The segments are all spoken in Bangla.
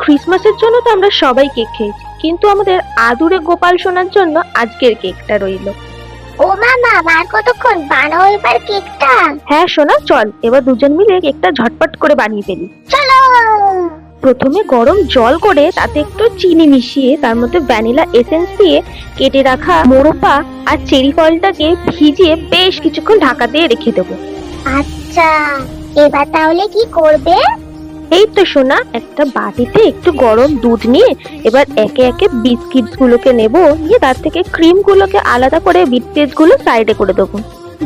ক্রিসমাসের জন্য তো আমরা সবাই কেক খেয়েছি, কিন্তু আমাদের আদুরে গোপাল সোনার জন্য আজকের কেকটা রইলো। ও মামা, আর কতক্ষণ বানাও এবার কেকটা? হ্যাঁ সোনা, চল এবার দুজন মিলে কেকটা ঝটপট করে বানিয়ে ফেলি। চলো। প্রথমে গরম জল করে তাতে একটু চিনি মিশিয়ে তার মধ্যে ভ্যানিলা এসেন্স দিয়ে কেটে রাখা মোরব্বা আর চেরি ফলটাকে ভিজিয়ে বেশ কিছুক্ষণ ঢাকা দিয়ে রেখে দেবো। আচ্ছা, এবার তাহলে কি করবে? এই তো সোনা, একটা বাটিতে একটু গরম দুধ নিয়ে এবার একে একে বিস্কিটস গুলোকে নেবো, নিয়ে তার থেকে ক্রিম গুলোকে আলাদা করে বিস্কিট গুলো সাইডে করে দেবো।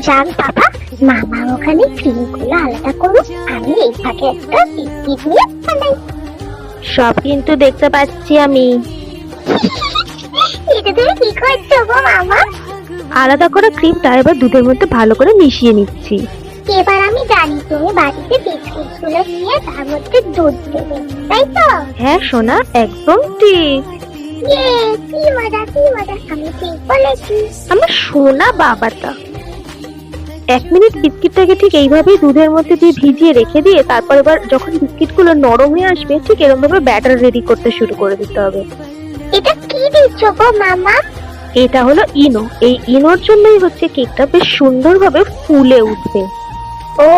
যান বাবা, মামা ওখানে ক্রিম গুলো আলাদা করো, আমি এই ফাঁকে একটা বিস্কিট নিয়ে বানাই। সব কিন্তু দেখতে পাচ্ছি আমি। এটা তুমি কি করছো গো মামা? আলাদা করা ক্রিমটা এবার দুধের মধ্যে ভালো করে মিশিয়ে নিচ্ছি। এবার আমি জানি তুমি বাড়িতে বিস্কিট গুলো নিয়ে তার মধ্যে দুধ দেবে, তাই তো? হ্যাঁ সোনা, একদম ঠিক। ইয়ে, কি মজা কি মজা, আমি ঠিক বলেছি। আমার সোনা বাবাটা। 1 মিনিট বিস্কিটটাকে ঠিক এইভাবেই দুধের মধ্যে দিয়ে ভিজিয়ে রেখে দিয়ে তারপর এবার যখন বিস্কিটগুলো নরম হয়ে আসবে ঠিক এরকম ভাবে ব্যাটার রেডি করতে শুরু করে দিতে হবে। এটা কি দিচ্ছ গো মামা? এটা হলো ইনো। এই ইনোর জন্যই হচ্ছে কেকটা বেশ সুন্দরভাবে ফুলে উঠবে। ও,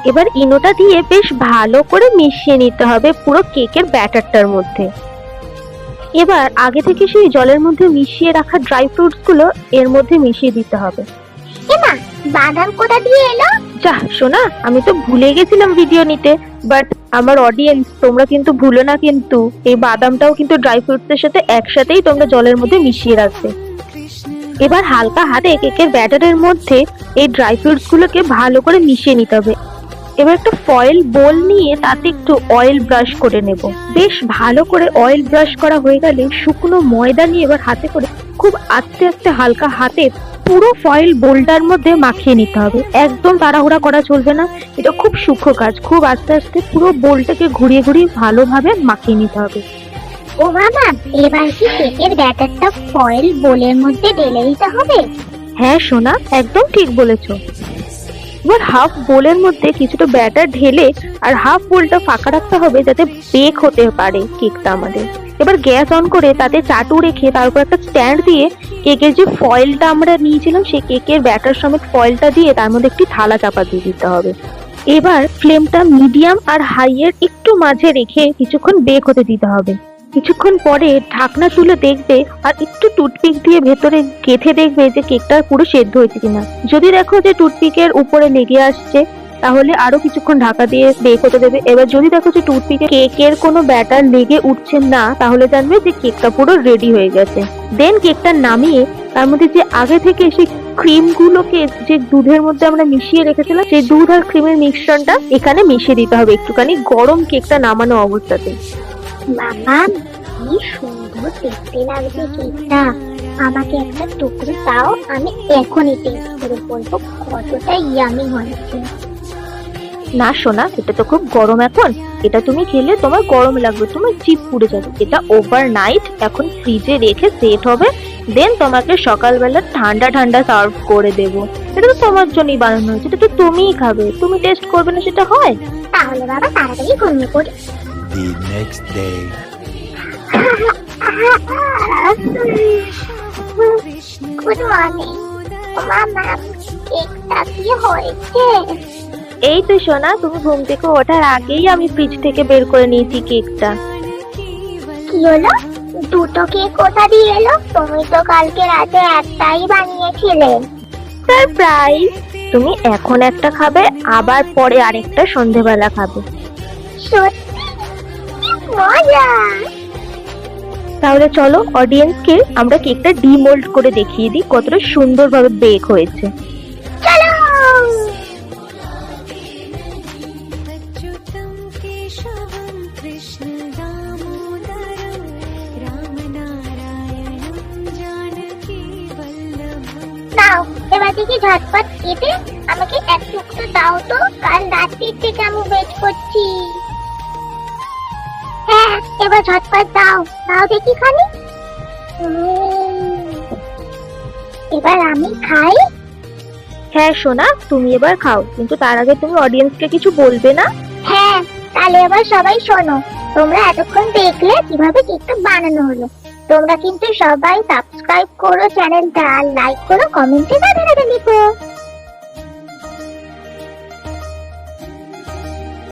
এবার ইনোটা দিয়ে বেশ ভালো করে মিশিয়ে নিতে হবে পুরো কেকের ব্যাটারটার মধ্যে। এবার আগে থেকে সেই জলের মধ্যে মিশিয়ে রাখা ড্রাই ফ্রুটস গুলো এর মধ্যে মিশিয়ে দিতে হবে। এমা, বাদাম কোথা দিয়ে এলো? যা শোনা, আমি তো ভুলে গেছিলাম ভিডিও নিতে, বাট আমার অডিয়েন্স তোমরা কিন্তু ভুলো না, কিন্তু এই বাদামটাও কিন্তু ড্রাই ফ্রুটস এর সাথে একসাথেই তোমরা জলের মধ্যে মিশিয়ে রাখবে। এবার হালকা হাতে কেকের ব্যাটারের মধ্যে এই ড্রাই ফ্রুটস গুলোকে ভালো করে মিশিয়ে নিতে হবে। এবার একটা ফয়েল বোল নিয়ে তাতে একটু অয়েল ব্রাশ করে নেব। বেশ ভালো করে অয়েল ব্রাশ করা হয়ে গেলে শুকনো ময়দা নিয়ে এবার হাতে করে খুব আস্তে আস্তে হালকা হাতে পুরো ফয়েল বোলটার মধ্যে মাখিয়ে নিতে হবে। একদম তাড়াহুড়া করা চলবে না, এটা খুব সূক্ষ্ম কাজ। খুব আস্তে আস্তে পুরো বোলটাকে ঘুরিয়ে ঘুরিয়ে ভালোভাবে মাখিয়ে নিতে হবে। ও মামা, এবার কি কেকের ব্যাটারটা ফয়েল বোলের মধ্যে ঢেলে দিতে হবে? হ্যাঁ সোনা, একদম ঠিক বলেছো। এবার হাফ বোলের মধ্যে কিছুটা ব্যাটার ঢেলে আর হাফ বোলটা ফাঁকা রাখতে হবে যাতে বেক হতে পারে কেকটা আমাদের। এবার গ্যাস অন করে তাতে চাটু রেখে তারপর একটা স্ট্যান্ড দিয়ে কেকের যে ফয়েলটা আমরা নিয়েছিলাম সেই কেকের ব্যাটার সমেত ফয়েলটা দিয়ে তার মধ্যে একটি থালা চাপা দিয়ে দিতে হবে। এবার ফ্লেমটা মিডিয়াম আর হাই এর একটু মাঝে রেখে কিছুক্ষণ বেক হতে দিতে হবে। কিছুক্ষণ পরে ঢাকনা তুলে দেখবে আর একটু টুথপিক দিয়ে ভেতরে গেঁথে দেখবে যে কেকটা পুরো সেদ্ধ হয়েছে কিনা। যদি দেখো যে টুথপিকের উপরে লেগে আসছে তাহলে আরো কিছুক্ষণ ঢাকা দিয়ে বেক হতে দেবে। এবার যদি দেখো যে টুথপিকে কেকের কোনো ব্যাটার লেগে উঠছে না তাহলে জানবে যে কেকটা পুরো রেডি হয়ে গেছে। দেন কেকটা নামিয়ে তার মধ্যে যে আগে থেকে সেই ক্রিম গুলোকে যে দুধের মধ্যে আমরা মিশিয়ে রেখেছিলাম সেই দুধ আর ক্রিমের মিশ্রণটা এখানে মিশিয়ে দিতে হবে একটুখানি গরম কেকটা নামানো অবস্থাতে। মামা, কি সুন্দর দেখতে লাগছে কেকটা। আমাকে একটা টুকরো দাও, আমি এখনই টেস্ট করে বলবো কতটা ইয়ামি হয়েছে। না সোনা, এটা তো খুব গরম এখন, এটা তুমি খেলে তোমার গরম লাগবে, তোমার জিভ পুড়ে যাবে। এটা ওভারনাইট এখন ফ্রিজে রেখে সেট হবে, দেন তোমাকে সকালবেলা ঠান্ডা ঠান্ডা সার্ভ করে দেবো। এটা তো তোমার জন্যই বানানো হয়েছে, এটা তো তুমিই খাবে, তুমি টেস্ট করবে না সেটা হয়? তাহলে বাবা তাড়াতাড়ি ঘুমিয়ে পড়ি। The next day. Good morning মামা, কেকটা কি হয়েছে? এই তো সোনা, তুমি ঘুম থেকে ওঠার আগেই আমি ফ্রিজ থেকে বের করে নিয়েছি কেকটা। কি হলো, দুটো কেক কোথা দিয়ে এলো? তুমি তো কালকে রাতে একটাই বানিয়েছিলে। সারপ্রাইজ! তুমি এখন একটা খাবে, আবার পরে আরেকটা সন্ধেবেলা খাবে। সত্যি মজা। তাহলে চলো অডিয়েন্সকে আমরা কেকটা ডিমোল্ড করে দেখিয়ে দিই কতটা সুন্দরভাবে বেক হয়েছে। চলো। নাও, এবার থেকে ঝটপট কেটে আমাকে এক টুকরো দাও তো, কাল রাত্রির থেকে আমি ওয়েট করছি। হ্যাঁ, এবার ঝটপট দাও, দাও দেখি খানি। এবার আমি খাই। হ্যাঁ সোনা, তুমি এবার খাও, কিন্তু তার আগে তুমি অডিয়েন্সকে কিছু বলবে না? হ্যাঁ, তাহলে এবার সবাই শোনো। তোমরা এতক্ষণ দেখলে কিভাবে কেকটা বানানো হলো। তোমরা কিন্তু সবাই সাবস্ক্রাইব করো চ্যানেলটা, আর লাইক করো, কমেন্টে রাধে রাধে লিখো।